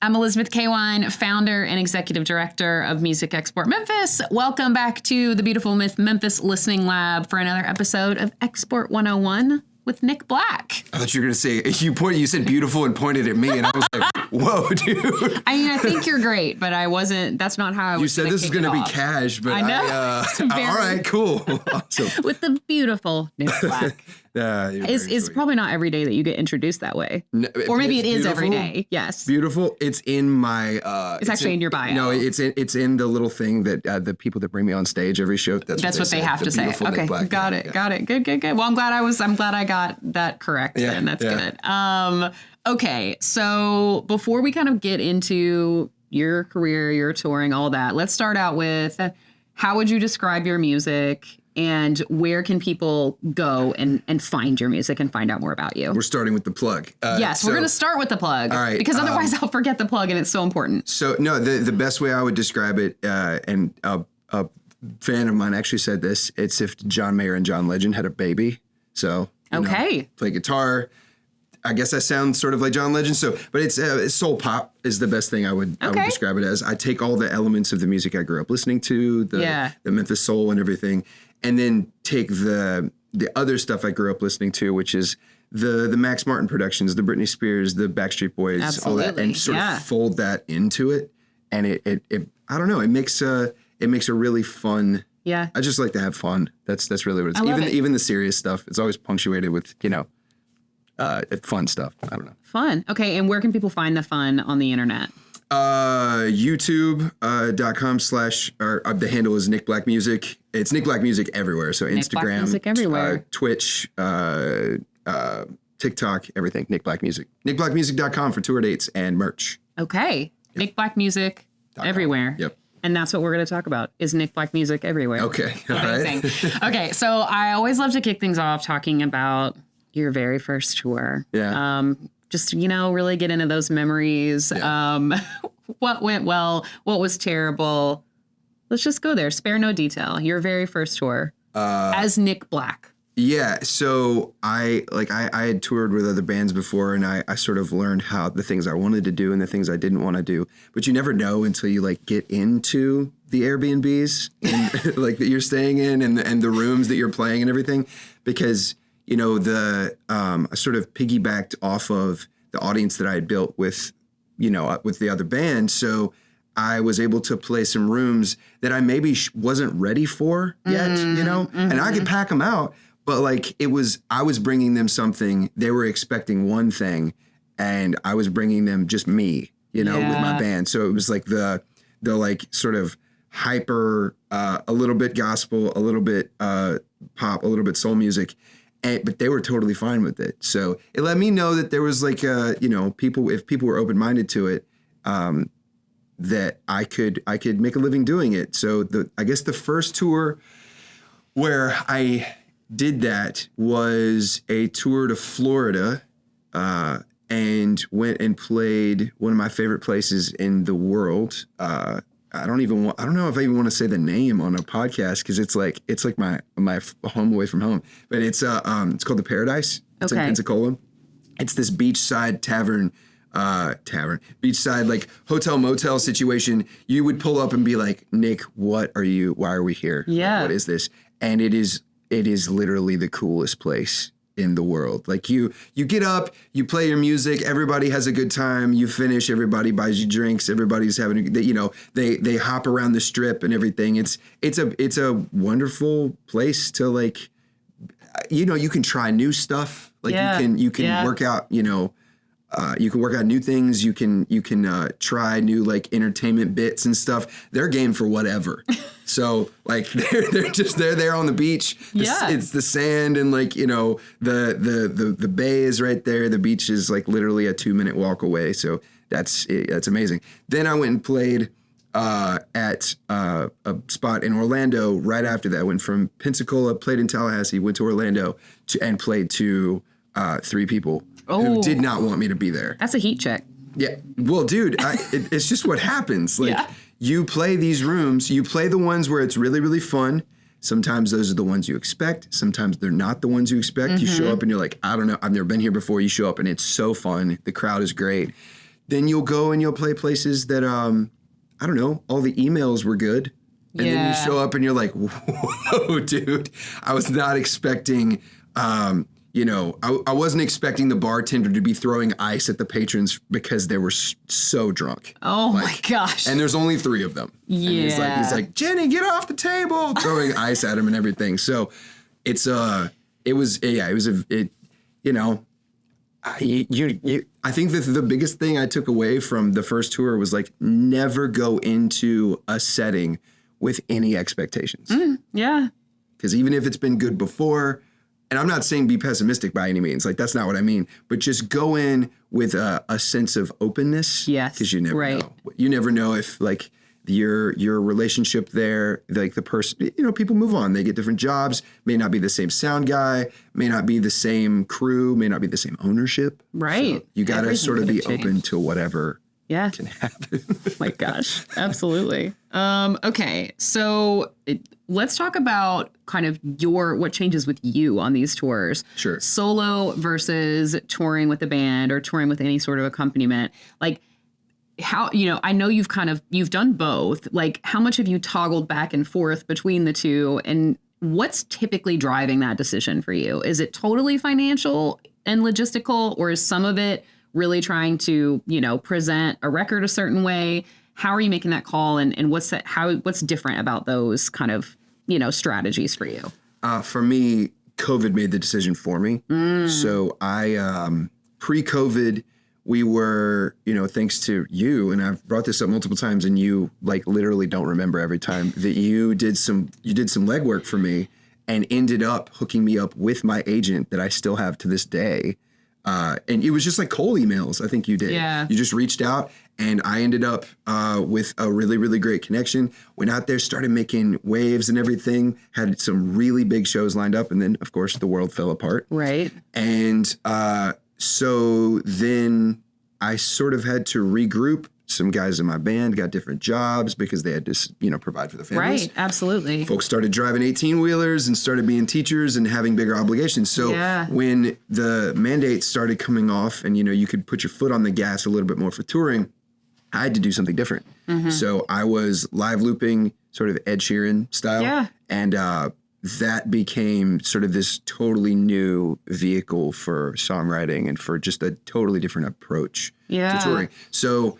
I'm Elizabeth K-Wine, founder and executive director of Music Export Memphis. Welcome back to the beautiful Memphis Listening Lab for another episode of Export 101 with Nick Black. I thought you were going to say, you said beautiful and pointed at me, and I was like, whoa, dude. I mean, I think you're great, but that's not how I was. You said this is going to be cash, but I know. all right, cool. Awesome. With the beautiful Nick Black. It's probably not every day that you get introduced that way. No, or maybe it is every day. Yes. Beautiful. It's in my... it's actually in your bio. No, it's in the little thing that the people that bring me on stage every show. That's what they have to say. Okay, got it. Good. Well, I'm glad I got that correct. Yeah, and that's good. Okay, so before we kind of get into your career, your touring, all that, let's start out with how would you describe your music? And where can people go and find your music and find out more about you? We're starting with the plug. Yes, we're going to start with the plug. All right. Because otherwise I'll forget the plug and it's so important. So, no, the best way I would describe it, and a fan of mine actually said this, it's if John Mayer and John Legend had a baby. So, play guitar. I guess I sound sort of like John Legend. So, but it's soul pop is the best thing I would describe it as. I take all the elements of the music I grew up listening to, the Memphis soul and everything, and then take the other stuff I grew up listening to, which is the Max Martin productions, the Britney Spears, the Backstreet Boys, all that, and sort of fold that into it. And it I don't know, it makes a really fun. Yeah. I just like to have fun. That's really what it is. Even the serious stuff, it's always punctuated with, fun stuff. I don't know. Fun. Okay. And where can people find the fun on the internet? YouTube.com/ the handle is Nick Black Music. It's Nick Black Music everywhere. So Nick Instagram, Black Music everywhere. Twitch, TikTok, everything. Nick Black Music. NickBlackMusic.com for tour dates and merch. Okay. Yep. Nick Black Music everywhere. Yep. And that's what we're going to talk about is Nick Black Music everywhere. Okay. All right. Okay. So I always love to kick things off talking about your very first tour. Yeah. Just, really get into those memories. Yeah. What went well? What was terrible? Let's just go there. Spare no detail. Your very first tour as Nick Black. Yeah. So I had toured with other bands before, and I sort of learned how the things I wanted to do and the things I didn't want to do. But you never know until you get into the Airbnbs and, that you're staying in and the rooms that you're playing and everything, because I sort of piggybacked off of the audience that I had built with the other band. So I was able to play some rooms that I maybe wasn't ready for yet, and I could pack them out. But I was bringing them something, they were expecting one thing, and I was bringing them just me, with my band. So it was the sort of hyper, a little bit gospel, a little bit pop, a little bit soul music. But they were totally fine with it. So it let me know that there was if people were open-minded to it, that I could make a living doing it. So I guess the first tour where I did that was a tour to Florida, and went and played one of my favorite places in the world. I don't know if I even want to say the name on a podcast, because it's like my home away from home. But it's called the Paradise. It's in Pensacola. It's this beachside tavern, beachside hotel motel situation. You would pull up and be like, Nick, why are we here? Yeah. What is this? And it is literally the coolest place in the world. You get up, you play your music, everybody has a good time, you finish, everybody buys you drinks, everybody's having they hop around the strip and everything. It's a wonderful place to you can try new stuff. You can work out, you can work out new things. You can try new entertainment bits and stuff. They're game for whatever. So they're just there on the beach. It's the sand and the bay is right there. The beach is literally a 2-minute walk away. So that's amazing. Then I went and played at a spot in Orlando right after that. Went from Pensacola, played in Tallahassee, went to Orlando and played to 3 people. Who did not want me to be there. That's a heat check. Yeah. Well, dude, it's just what happens. You play these rooms, you play the ones where it's really, really fun. Sometimes those are the ones you expect. Sometimes they're not the ones you expect. Mm-hmm. You show up and you're like, I don't know, I've never been here before. You show up and it's so fun. The crowd is great. then you'll go and you'll play places that, I don't know, all the emails were good. And then you show up and you're like, whoa, dude, I was not expecting, I wasn't expecting the bartender to be throwing ice at the patrons because they were so drunk. Oh my gosh. And there's only 3 of them. Yeah. And he's like, Jenny, get off the table, throwing ice at him and everything. So I think that the biggest thing I took away from the first tour was like, never go into a setting with any expectations. Yeah. Because even if it's been good before, and I'm not saying be pessimistic by any means, like that's not what I mean, but just go in with a sense of openness. Yes. Because you never know. You never know if like your relationship there, like the person, people move on. They get different jobs, may not be the same sound guy, may not be the same crew, may not be the same ownership. Right. So you got to sort of be open to whatever can happen. Oh my gosh. Absolutely. Okay. So let's talk about kind of what changes with you on these tours. Sure. Solo versus touring with a band or touring with any sort of accompaniment. Like how, I know you've done both. Like how much have you toggled back and forth between the two, and what's typically driving that decision for you? Is it totally financial and logistical, or is some of it really trying to, present a record a certain way? How are you making that call, and what's different about those kind of, strategies for you? For me, COVID made the decision for me. So I, pre-COVID, we were, thanks to you, and I've brought this up multiple times, and you like literally don't remember every time that you did some legwork for me and ended up hooking me up with my agent that I still have to this day. And it was just like cold emails. I think you did. Yeah. You just reached out, and I ended up with a really, really great connection. Went out there, started making waves and everything, had some really big shows lined up. And then, of course, the world fell apart. Right. And so then I sort of had to regroup. Some guys in my band got different jobs because they had to, provide for the families. Right, absolutely. Folks started driving 18-wheelers and started being teachers and having bigger obligations. So when the mandates started coming off and, you could put your foot on the gas a little bit more for touring, I had to do something different. So I was live looping sort of Ed Sheeran style. Yeah. And that became sort of this totally new vehicle for songwriting and for just a totally different approach to touring. So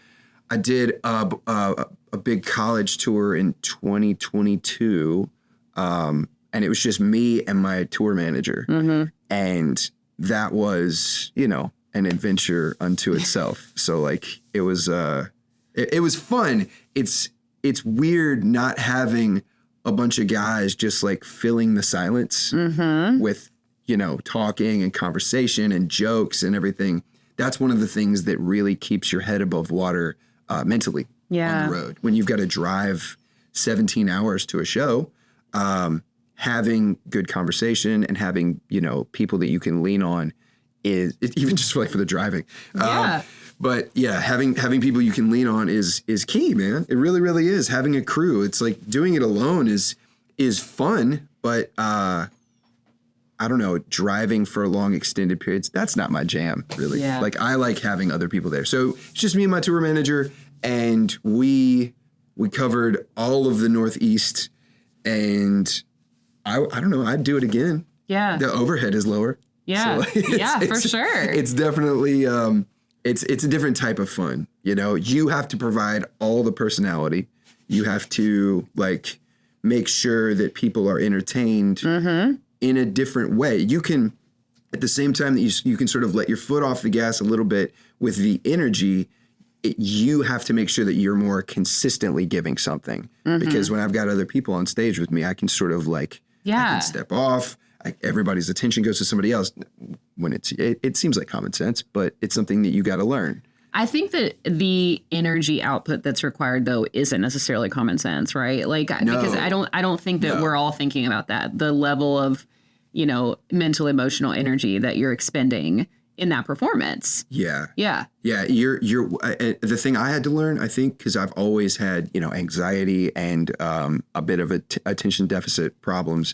I did a big college tour in 2022, and it was just me and my tour manager. And that was, an adventure unto itself. So like it was fun. It's weird not having a bunch of guys just like filling the silence with, talking and conversation and jokes and everything. That's one of the things that really keeps your head above water mentally on the road. When you've got to drive 17 hours to a show, having good conversation and having, people that you can lean on is even just for the driving. But yeah, having people you can lean on is key, man. It really, really is. Having a crew, it's like doing it alone is fun, but I don't know, driving for long extended periods, that's not my jam, really. Yeah. Like I like having other people there. So it's just me and my tour manager, and we covered all of the Northeast, and I don't know, I'd do it again. Yeah. The overhead is lower. Yeah. So for sure. It's definitely it's a different type of fun. You have to provide all the personality. You have to like make sure that people are entertained in a different way. You can, at the same time that you can sort of let your foot off the gas a little bit with the energy, you have to make sure that you're more consistently giving something. Because when I've got other people on stage with me, I can sort of like, I can step off. Everybody's attention goes to somebody else. When it seems like common sense, but it's something that you got to learn. I think that the energy output that's required, though, isn't necessarily common sense, right? Like, because I don't think that we're all thinking about that. The level of, mental, emotional energy that you're expending in that performance. Yeah. Yeah. Yeah. You're the thing I had to learn, I think, because I've always had, anxiety and a bit of attention deficit problems.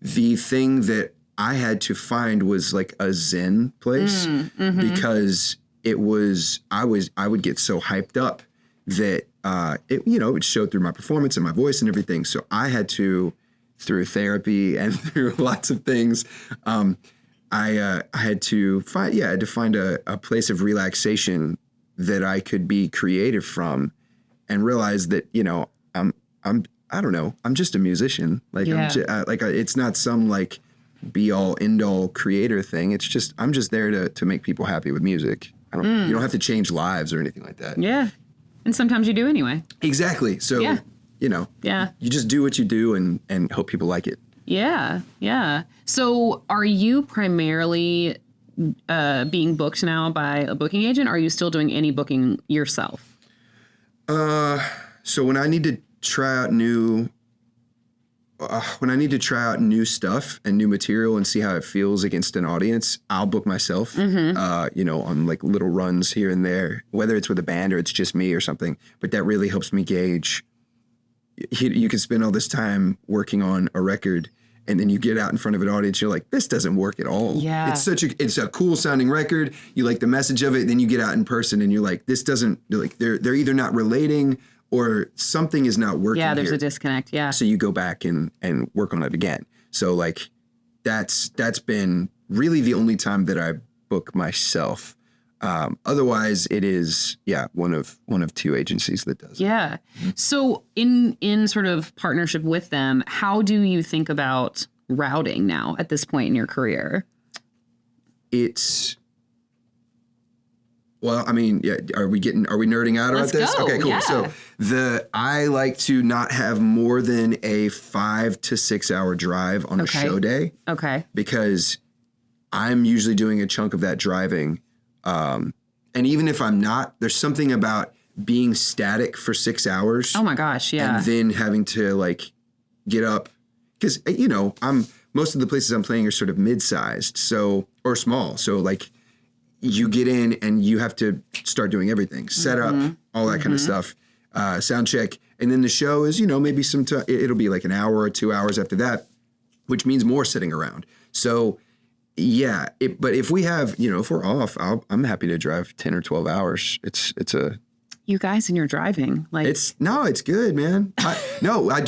The thing that I had to find was like a Zen place because I would get so hyped up that, it showed through my performance and my voice and everything. So I had to, through therapy and through lots of things, I had to find a place of relaxation that I could be creative from, and realize that, I don't know, I'm just a musician. Like, it's not some like be all end all creator thing. It's just, I'm just there to make people happy with music. You don't have to change lives or anything like that. Yeah. And sometimes you do anyway. Exactly. So, you just do what you do and hope people like it. Yeah. Yeah. So are you primarily being booked now by a booking agent? Or are you still doing any booking yourself? So when I need to try out new stuff and new material and see how it feels against an audience, I'll book myself, on like little runs here and there, whether it's with a band or it's just me or something. But that really helps me gauge. You can spend all this time working on a record, and then you get out in front of an audience, you're like, this doesn't work at all. Yeah. It's a cool sounding record. You like the message of it. Then you get out in person and you're like, this doesn't, like, they're either not relating or something is not working. Yeah, there's a disconnect. Yeah. So you go back and work on it again. So like that's been really the only time that I book myself. Otherwise it is, one of two agencies that does it. Yeah. So in sort of partnership with them, how do you think about routing now at this point in your career? Well, I mean, are we nerding out about this? Go. Okay, cool. Yeah. So I like to not have more than a 5 to 6 hour drive on a show day. Okay. Because I'm usually doing a chunk of that driving. And even if I'm not, there's something about being static for 6 hours. Oh my gosh. Yeah. And then having to like get up, because, most of the places I'm playing are sort of mid-sized, or small. So like, you get in and you have to start doing everything, set up, all that kind of stuff, sound check. And then the show is, maybe it'll be like an hour or 2 hours after that, which means more sitting around. So but if we have, if we're off, I'm happy to drive 10 or 12 hours. You guys and your driving, like it's good, man.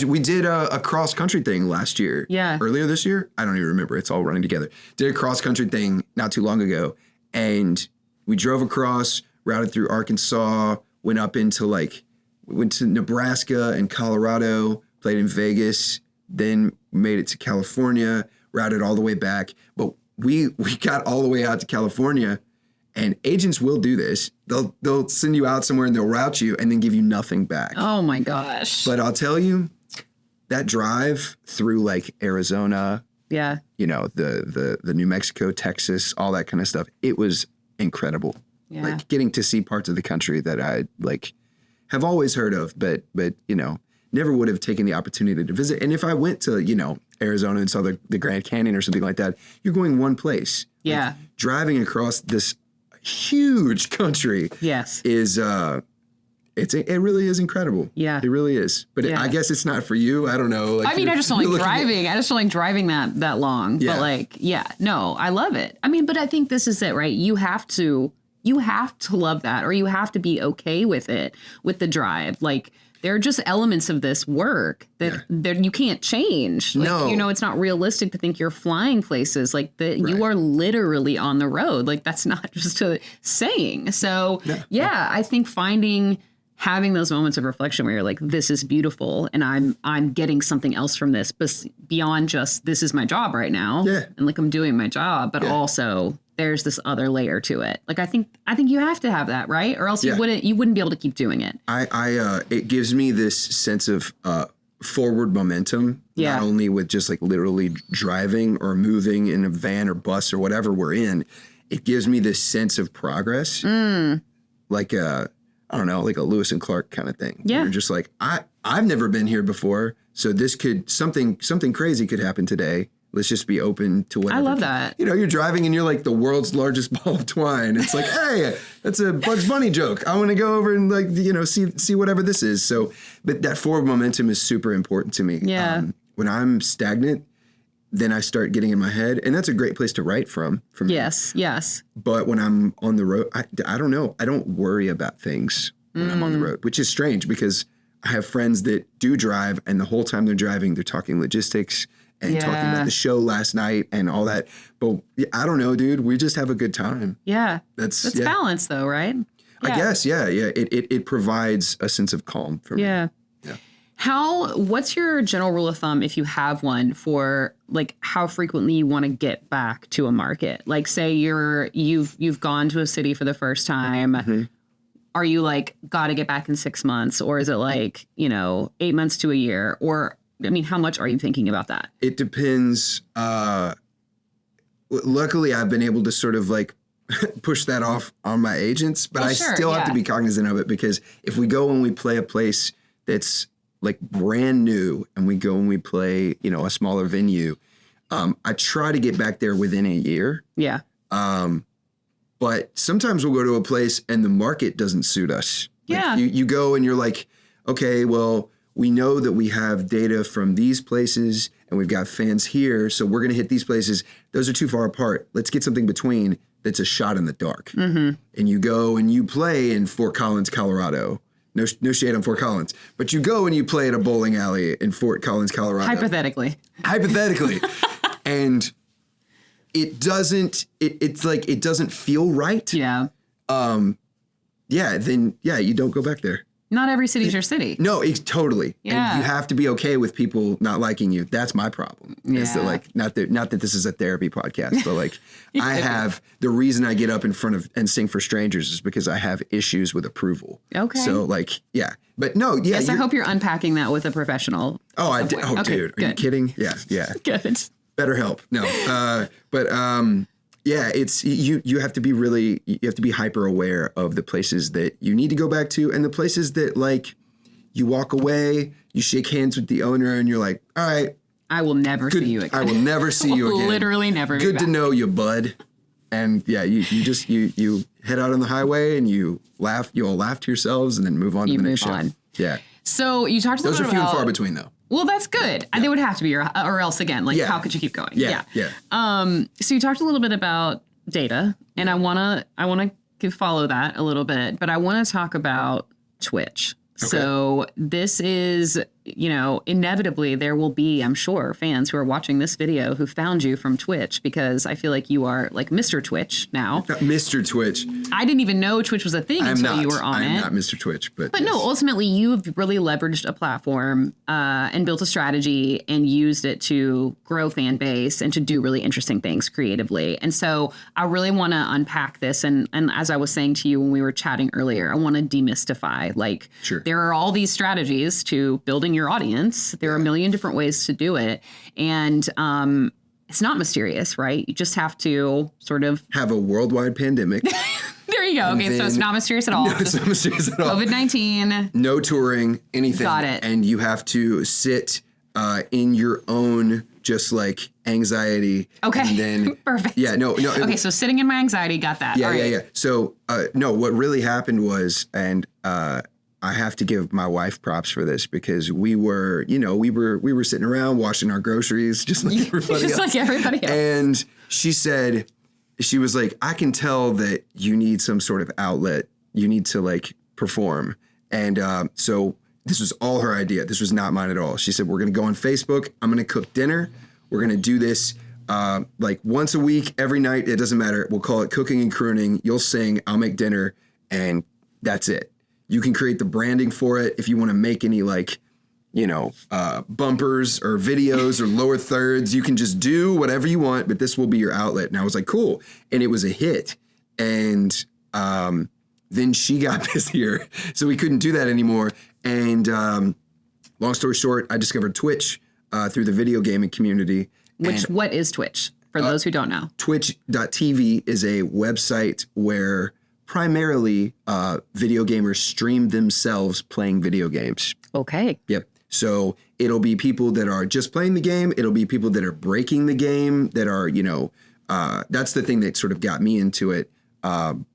We did a cross country thing last year. Yeah. Earlier this year. I don't even remember. It's all running together. Did a cross country thing not too long ago. And we drove across, routed through Arkansas, went to Nebraska and Colorado, played in Vegas, then made it to California, routed all the way back. But we got all the way out to California, and agents will do this. They'll send you out somewhere and they'll route you and then give you nothing back. Oh my gosh. But I'll tell you, that drive through like Arizona, yeah, the New Mexico, Texas, all that kind of stuff. It was incredible. Yeah. Like getting to see parts of the country that I like have always heard of, but never would have taken the opportunity to visit. And if I went to, Arizona and saw the Grand Canyon or something like that, you're going one place. Yeah. Like, driving across this huge country. Yes. Is it really is incredible. Yeah. It really is. But I guess it's not for you. I don't know. Like, I just don't like driving. I just don't like driving that long. Yeah. But no, I love it. I mean, but I think this is it, right? You have to love that, or you have to be okay with it, with the drive. Like, there are just elements of this work that you can't change. Like, No. It's not realistic to think you're flying places. Like, you are literally on the road. Like, that's not just a saying. So, I think having those moments of reflection where you're like, this is beautiful and I'm getting something else from this beyond just this is my job right now. Yeah. And like I'm doing my job, but also there's this other layer to it. Like I think you have to have that, right? Or else you wouldn't be able to keep doing it. It gives me this sense of forward momentum, not only with just like literally driving or moving in a van or bus or whatever we're in. It gives me this sense of progress. Like I don't know, like a Lewis and Clark kind of thing. Yeah. You're just like, I've never been here before, so this something crazy could happen today. Let's just be open to whatever. I love that. You're driving and you're like the world's largest ball of twine. It's like, hey, that's a Bugs Bunny joke. I want to go over and see whatever this is. So, but that forward momentum is super important to me. Yeah. When I'm stagnant, then I start getting in my head, and that's a great place to write from me. Yes. But when I'm on the road, I don't know. I don't worry about things when I'm on the road, which is strange because I have friends that do drive, and the whole time they're driving, they're talking logistics and talking about the show last night and all that. But I don't know, dude. We just have a good time. Yeah. That's balance though, right? I guess, yeah. It provides a sense of calm for me. Yeah. What's your general rule of thumb, if you have one, for like how frequently you want to get back to a market? Like, say you've gone to a city for the first time. Mm-hmm. Are you like, got to get back in 6 months, or is it like, 8 months to a year? Or, I mean, how much are you thinking about that? It depends. Luckily, I've been able to sort of like push that off on my agents, but I still have to be cognizant of it, because if we go and we play a place that's like brand new and we go and we play, a smaller venue, I try to get back there within a year. Yeah. But sometimes we'll go to a place and the market doesn't suit us. Yeah. Like you go and you're like, okay, well, we know that we have data from these places and we've got fans here, so we're going to hit these places. Those are too far apart. Let's get something between that's a shot in the dark. Mm-hmm. And you go and you play in Fort Collins, Colorado. No shade on Fort Collins, but you go and you play at a bowling alley in Fort Collins, Colorado. Hypothetically. And it doesn't, it's like, it doesn't feel right. Yeah. You don't go back there. Not every city's your city. No, it's totally. Yeah. And you have to be okay with people not liking you. That's my problem. Yeah. It's that, like, not that this is a therapy podcast, but like I have, the reason I get up in front of and sing for strangers is because I have issues with approval. Okay. So like, yeah. But no, yeah. Yes, I hope you're unpacking that with a professional. Oh, okay, dude. Are you kidding? Yeah. Good. Better help. No. It's you have to be hyper aware of the places that you need to go back to, and the places that, like, you walk away, you shake hands with the owner, and you're like, all right, I will never see you again. I will never see you again. Literally never. Good to know you, bud. And yeah, you just head out on the highway and you all laugh to yourselves and then move on to the next show. Yeah. So you talked a little bit about... Those are few and far between, though. Well, that's good. Yeah. They would have to be, or else again, like, how could you keep going? Yeah. So you talked a little bit about data, and I wanna follow that a little bit, but I want to talk about Twitch. Okay. So this is, inevitably there will be, I'm sure, fans who are watching this video who found you from Twitch, because I feel like you are like Mr. Twitch now. Mr. Twitch. I didn't even know Twitch was a thing until you were on it. I'm not Mr. Twitch, but yes. No, ultimately you've really leveraged a platform and built a strategy and used it to grow fan base and to do really interesting things creatively. And so I really want to unpack this. And as I was saying to you when we were chatting earlier, I want to demystify, like, there are all these strategies to building your audience. There are a million different ways to do it. And it's not mysterious, right? You just have to sort of have a worldwide pandemic. There you go. Okay, so it's not mysterious at all. No, it's not mysterious at all. COVID-19. No touring, anything. Got it. And you have to sit in your own just like anxiety. Okay. And then perfect. Yeah, no. Okay, so sitting in my anxiety, got that. Yeah. So no, what really happened was, and I have to give my wife props for this, because we were sitting around washing our groceries just like everybody else. And she was like, I can tell that you need some sort of outlet. You need to like perform. And so this was all her idea. This was not mine at all. She said, we're going to go on Facebook. I'm going to cook dinner. We're going to do this like once a week, every night. It doesn't matter. We'll call it Cooking and Crooning. You'll sing, I'll make dinner, and that's it. You can create the branding for it. If you want to make any like, bumpers or videos or lower thirds, you can just do whatever you want, but this will be your outlet. And I was like, cool. And it was a hit. And then she got busier, so we couldn't do that anymore. And long story short, I discovered Twitch through the video gaming community. What is Twitch, for those who don't know? Twitch.tv is a website where primarily video gamers stream themselves playing video games. Okay. Yep. So it'll be people that are just playing the game. It'll be people that are breaking the game, that are, that's the thing that sort of got me into it,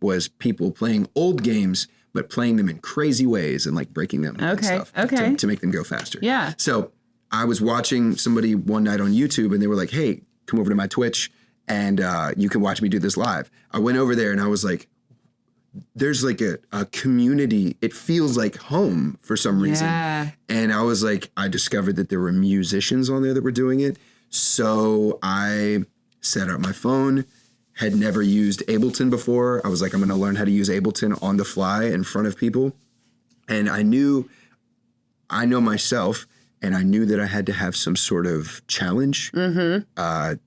was people playing old games, but playing them in crazy ways and like breaking them and stuff to make them go faster. Yeah. So I was watching somebody one night on YouTube and they were like, hey, come over to my Twitch and you can watch me do this live. I went over there and I was like, there's like a community. It feels like home for some reason. Yeah. And I was like, I discovered that there were musicians on there that were doing it. So I set up my phone, had never used Ableton before. I was like, I'm going to learn how to use Ableton on the fly in front of people. And I know myself, and I knew that I had to have some sort of challenge.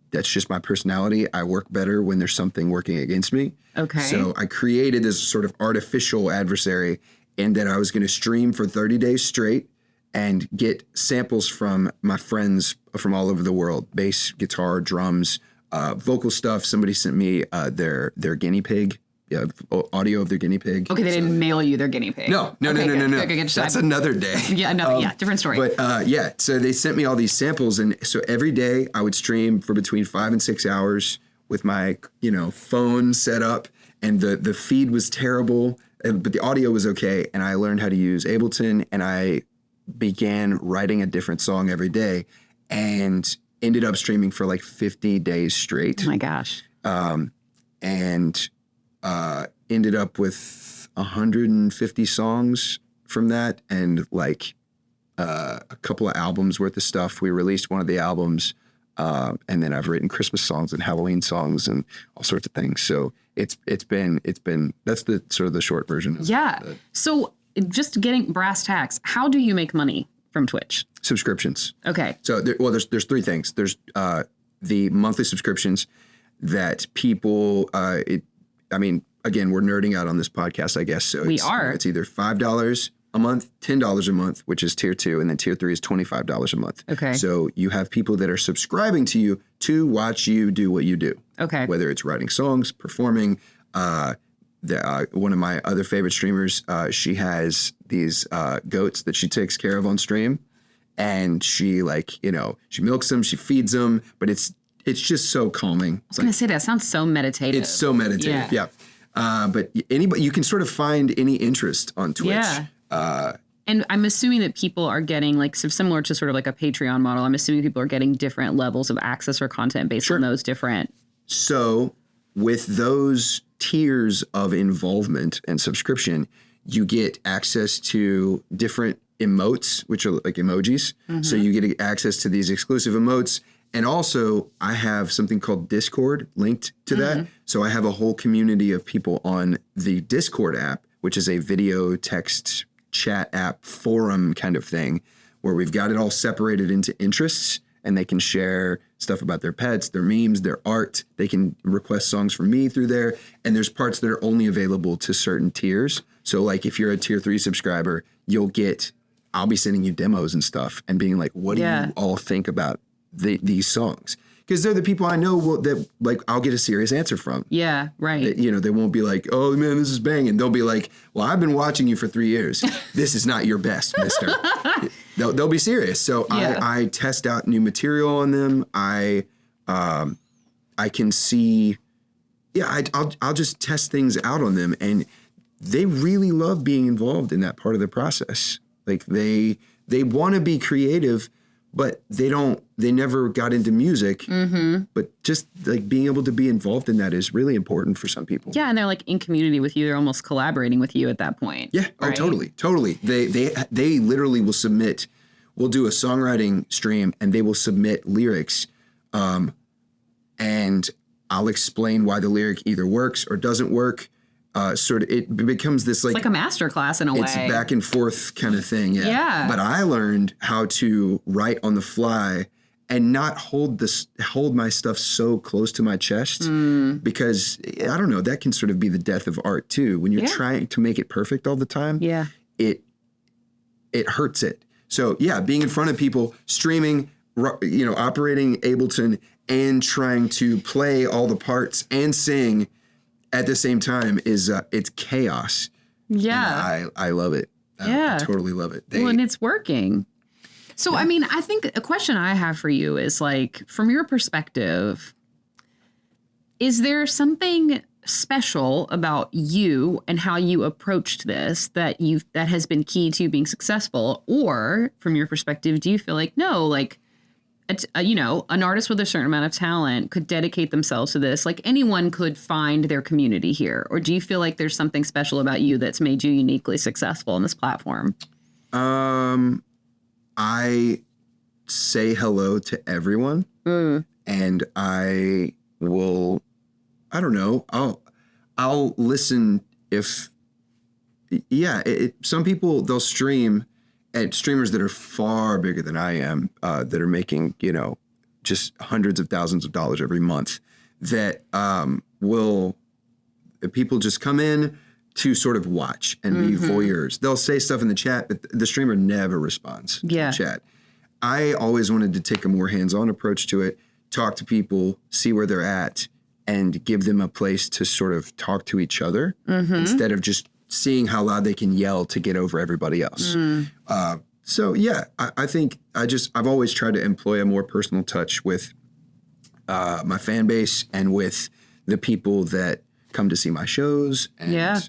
That's just my personality. I work better when there's something working against me. Okay. So I created this sort of artificial adversary in that I was going to stream for 30 days straight and get samples from my friends from all over the world, bass, guitar, drums, vocal stuff. Somebody sent me their guinea pig. Yeah, audio of their guinea pig. Okay, they didn't mail you their guinea pig. No. Good. That's another day. Yeah, different story. But so they sent me all these samples, and so every day I would stream for between 5 and 6 hours with my phone set up, and the feed was terrible, but the audio was okay, and I learned how to use Ableton, and I began writing a different song every day, and ended up streaming for like 50 days straight. Oh my gosh. And ended up with 150 songs from that, and like a couple of albums worth of stuff. We released one of the albums, and then I've written Christmas songs and Halloween songs and all sorts of things. So it's been that's the sort of the short version. So just getting brass tacks, how do you make money from Twitch? Subscriptions. Okay. So there's three things. There's the monthly subscriptions that people. Again, we're nerding out on this podcast, I guess. So it's either $5 a month, $10 a month, which is tier 2, and then tier 3 is $25 a month. Okay. So you have people that are subscribing to you to watch you do what you do. Okay. Whether it's writing songs, performing. One of my other favorite streamers, she has these goats that she takes care of on stream, and she she milks them, she feeds them, but it's just so calming. I was going to say that sounds so meditative. It's so meditative. Yeah. But anybody, you can sort of find any interest on Twitch. Yeah. And I'm assuming that people are getting similar to sort of like a Patreon model. I'm assuming people are getting different levels of access or content based on those different. So with those tiers of involvement and subscription, you get access to different emotes, which are like emojis. Mm-hmm. So you get access to these exclusive emotes. And also, I have something called Discord linked to that. So I have a whole community of people on the Discord app, which is a video text chat app forum kind of thing, where we've got it all separated into interests, and they can share stuff about their pets, their memes, their art. They can request songs from me through there. And there's parts that are only available to certain tiers. So like if you're a tier 3 subscriber, I'll be sending you demos and stuff and being like, what do you all think about these songs? Because they're the people I know that I'll get a serious answer from. Yeah, right. They won't be like, oh man, this is banging. They'll be like, well, I've been watching you for 3 years. This is not your best, mister. They'll be serious. So I test out new material on them. I can see, I'll just test things out on them, and they really love being involved in that part of the process. Like they want to be creative, but they never got into music. Mm-hmm. But just like being able to be involved in that is really important for some people. Yeah, and they're like in community with you. They're almost collaborating with you at that point. Yeah, right? Oh, totally. They literally will submit. We'll do a songwriting stream, and they will submit lyrics, and I'll explain why the lyric either works or doesn't work. It becomes this it's like a master class in a way. It's back and forth kind of thing. Yeah. But I learned how to write on the fly and not hold my stuff so close to my chest, because I don't know, that can sort of be the death of art too. When you're trying to make it perfect all the time, it hurts it. So being in front of people, streaming, operating Ableton, and trying to play all the parts and sing at the same time is it's chaos. Yeah. And I love it. I totally love it. And it's working. So, I mean, I think a question I have for you is from your perspective, is there something special about you and how you approached this that has been key to being successful? Or from your perspective, do you feel like, no, like, an artist with a certain amount of talent could dedicate themselves to this? Like anyone could find their community here. Or do you feel like there's something special about you that's made you uniquely successful in this platform? I say hello to everyone, and I don't know. I'll listen if, some people, they'll stream at streamers that are far bigger than I am, that are making, just hundreds of thousands of dollars every month, that people just come in to sort of watch and be voyeurs. They'll say stuff in the chat, but the streamer never responds to the chat. I always wanted to take a more hands-on approach to it, talk to people, see where they're at, and give them a place to sort of talk to each other instead of just seeing how loud they can yell to get over everybody else. I think I've always tried to employ a more personal touch with my fan base and with the people that come to see my shows. And I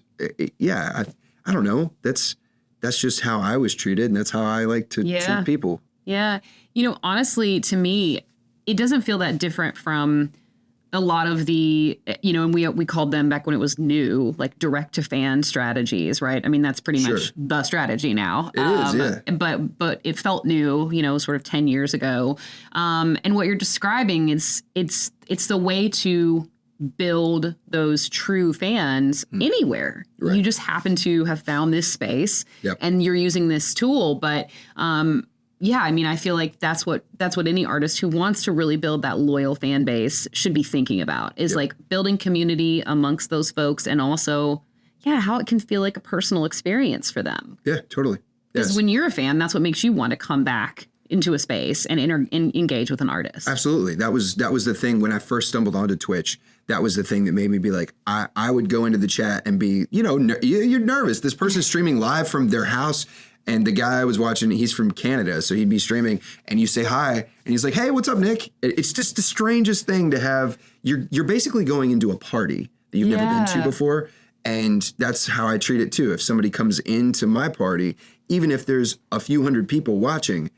don't know. That's just how I was treated, and that's how I like to treat people. Yeah. Honestly, to me, it doesn't feel that different from a lot of the, and we called them back when it was new, like direct to fan strategies, right? I mean, that's pretty much the strategy now. It is, yeah. But it felt new, sort of 10 years ago. And what you're describing is it's the way to build those true fans anywhere. Right. You just happen to have found this space and you're using this tool. But I feel like that's what any artist who wants to really build that loyal fan base should be thinking about, is like building community amongst those folks, and also, how it can feel like a personal experience for them. Yeah, totally. Because when you're a fan, that's what makes you want to come back into a space and engage with an artist. Absolutely. That was the thing when I first stumbled onto Twitch. That was the thing that made me be like, I would go into the chat and be, you're nervous. This person's streaming live from their house. And the guy I was watching, he's from Canada, so he'd be streaming, and you say hi, and he's like, "Hey, what's up, Nick?" It's just the strangest thing to have. You're basically going into a party that you've never been to before, and that's how I treat it too. If somebody comes into my party, even if there's a few hundred people watching,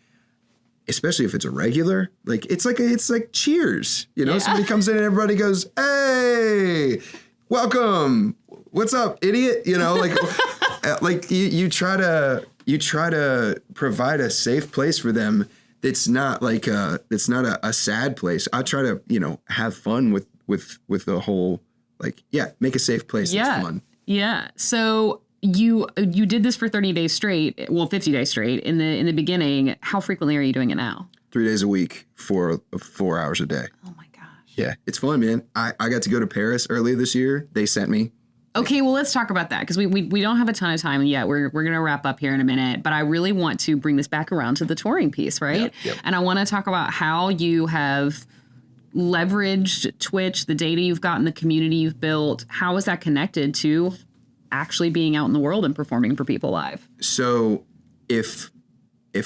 especially if it's a regular, like it's like Cheers, Somebody comes in and everybody goes, "Hey, welcome, what's up, idiot?" Like you try to provide a safe place for them. That's not like it's not a sad place. I try to, have fun with the whole, make a safe place that's fun. Yeah. So you did this for 30 days straight. Well, 50 days straight in the beginning. How frequently are you doing it now? 3 days a week for 4 hours a day. Oh my gosh. Yeah. It's fun, man. I got to go to Paris earlier this year. They sent me. Okay, well, let's talk about that, because we don't have a ton of time yet. We're going to wrap up here in a minute, but I really want to bring this back around to the touring piece, right? Yep. And I want to talk about how you have leveraged Twitch, the data you've gotten, the community you've built. How is that connected to actually being out in the world and performing for people live? So if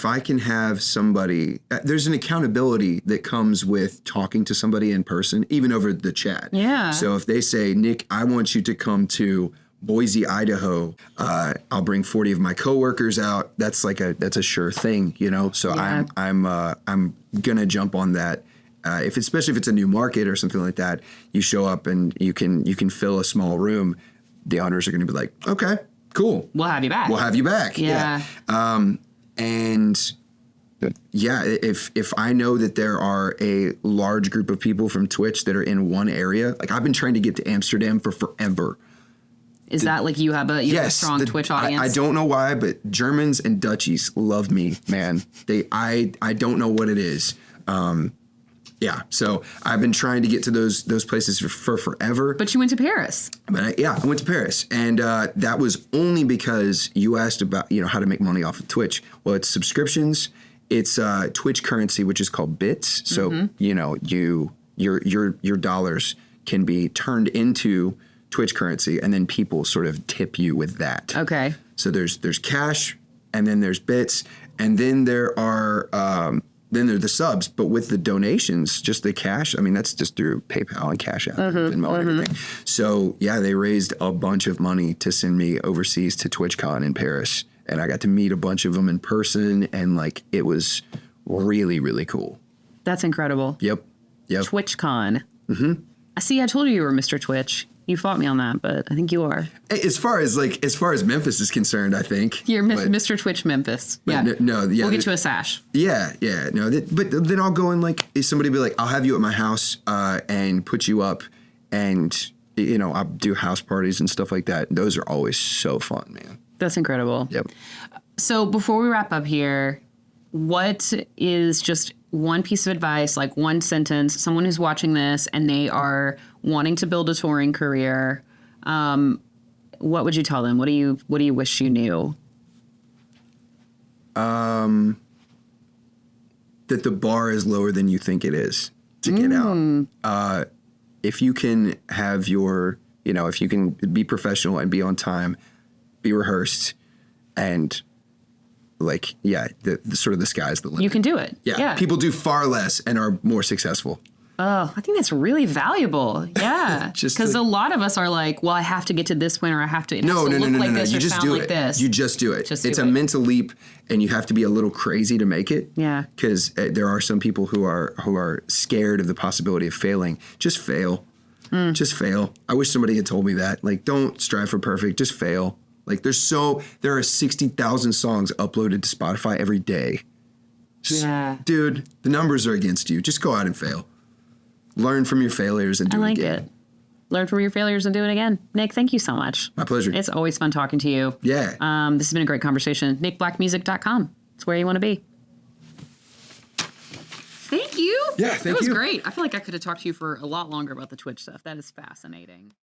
I can have somebody, there's an accountability that comes with talking to somebody in person, even over the chat. Yeah. So if they say, "Nick, I want you to come to Boise, Idaho," I'll bring 40 of my coworkers out. That's a sure thing, So I'm gonna jump on that. Especially if it's a new market or something like that, you show up and you can fill a small room. The owners are gonna be like, "Okay, cool. We'll have you back. We'll have you back." Yeah. And if I know that there are a large group of people from Twitch that are in one area, like I've been trying to get to Amsterdam for forever. Is that like you have a strong Twitch audience? I don't know why, but Germans and Dutchies love me, man. I don't know what it is. So I've been trying to get to those places for forever. But you went to Paris. But I went to Paris, and that was only because you asked about how to make money off of Twitch. Well, it's subscriptions, it's Twitch currency, which is called bits. So your dollars can be turned into Twitch currency, and then people sort of tip you with that. Okay. So there's cash, and then there's bits, and then there are then there are the subs, but with the donations, just the cash, I mean, that's just through PayPal and Cash App and Venmo and everything. So yeah, they raised a bunch of money to send me overseas to TwitchCon in Paris. And I got to meet a bunch of them in person, and like, it was really, really cool. That's incredible. Yep. TwitchCon. I see. I told you were Mr. Twitch. You fought me on that, but I think you are. As far as Memphis is concerned, I think you're Mr. Twitch Memphis. Yeah. No. Yeah. We'll get you a sash. Yeah. No. But then I'll go and like, if somebody be like, I'll have you at my house and put you up, and I'll do house parties and stuff like that. Those are always so fun, man. That's incredible. Yep. So before we wrap up here, what is just one piece of advice, like one sentence, someone who's watching this and they are wanting to build a touring career, what would you tell them? What do you wish you knew? That the bar is lower than you think it is to get out. If you can have if you can be professional and be on time, be rehearsed, and the sort of the sky's the limit. You can do it. Yeah. People do far less and are more successful. Oh, I think that's really valuable. Yeah. Because a lot of us are like, well, I have to get to this point, or I have to No. this You or just sound do like it. this. You just do it. It's a mental leap, and you have to be a little crazy to make it. Yeah. Because there are some people who are scared of the possibility of failing. Just fail. Just fail. I wish somebody had told me that. Like, don't strive for perfect. Just fail. Like, there are 60,000 songs uploaded to Spotify every day. Yeah. Dude, the numbers are against you. Just go out and fail. Learn from your failures and do it again. I like it. Learn from your failures and do it again. Nick, thank you so much. My pleasure. It's always fun talking to you. Yeah. This has been a great conversation. NickBlackMusic.com. It's where you want to be. Thank you. Yeah, thank you. That was great. I feel like I could have talked to you for a lot longer about the Twitch stuff. That is fascinating.